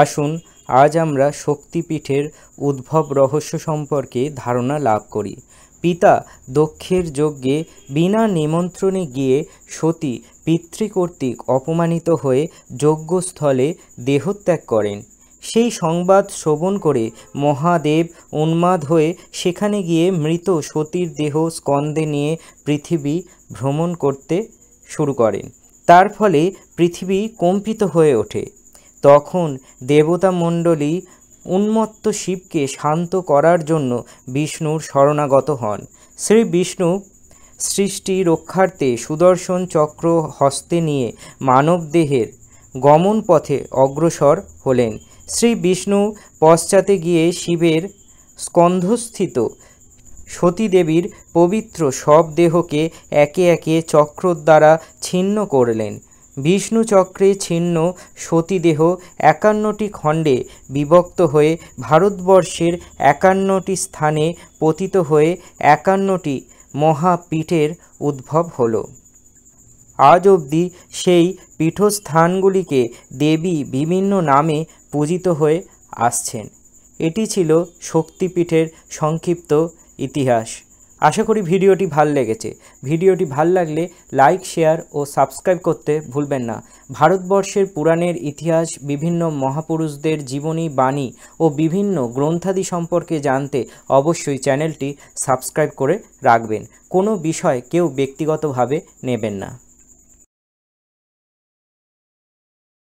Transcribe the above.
আসুন আজ আমরা শক্তিপীঠের উদ্ভব রহস্য সম্পর্কে ধারণা লাভ করি। পিতা দক্ষের যজ্ঞে বিনা নিমন্ত্রণে গিয়ে সতী পিতৃকর্তৃক অপমানিত হয়ে যজ্ঞস্থলে দেহত্যাগ করেন। সেই সংবাদ শ্রবণ করে মহাদেব উন্মাদ হয়ে সেখানে গিয়ে মৃত সতীর দেহ স্কন্ধে নিয়ে পৃথিবী ভ্রমণ করতে শুরু করেন। তার ফলে পৃথিবী কম্পিত হয়ে ওঠে। তখন দেবতা মণ্ডলী উন্মত্ত শিবকে শান্ত করার জন্য বিষ্ণুর শরণাগত হন। শ্রী বিষ্ণু সৃষ্টি রক্ষার্থে সুদর্শন চক্র হস্তে নিয়ে মানবদেহের গমন পথে অগ্রসর হলেন। শ্রী বিষ্ণু পশ্চাতে গিয়ে শিবের স্কন্ধস্থিত সতীদেবীর পবিত্র সব দেহকে একে একে চক্র দ্বারা ছিন্ন করলেন। বিষ্ণু চক্রে ছিন্ন সতীদেহ ৫১টি খণ্ডে বিভক্ত হয়ে ভারতবর্ষের ৫১টি স্থানে পতিত হয়ে ৫১টি মহাপীঠের উদ্ভব হল। আজ অবধি সেই পীঠস্থানগুলিকে দেবী বিভিন্ন নামে পূজিত হয়ে আসছেন। এটি ছিল শক্তিপীঠের সংক্ষিপ্ত ইতিহাস। আশা করি ভিডিওটি ভাল লেগেছে। ভিডিওটি ভাল লাগলে লাইক, শেয়ার ও সাবস্ক্রাইব করতে ভুলবেন না। ভারতবর্ষের পুরাণের ইতিহাস, বিভিন্ন মহাপুরুষদের জীবনী, বাণী ও বিভিন্ন গ্রন্থাদি সম্পর্কে জানতে অবশ্যই চ্যানেলটি সাবস্ক্রাইব করে রাখবেন। কোনো বিষয় কেউ ব্যক্তিগতভাবে নেবেন না।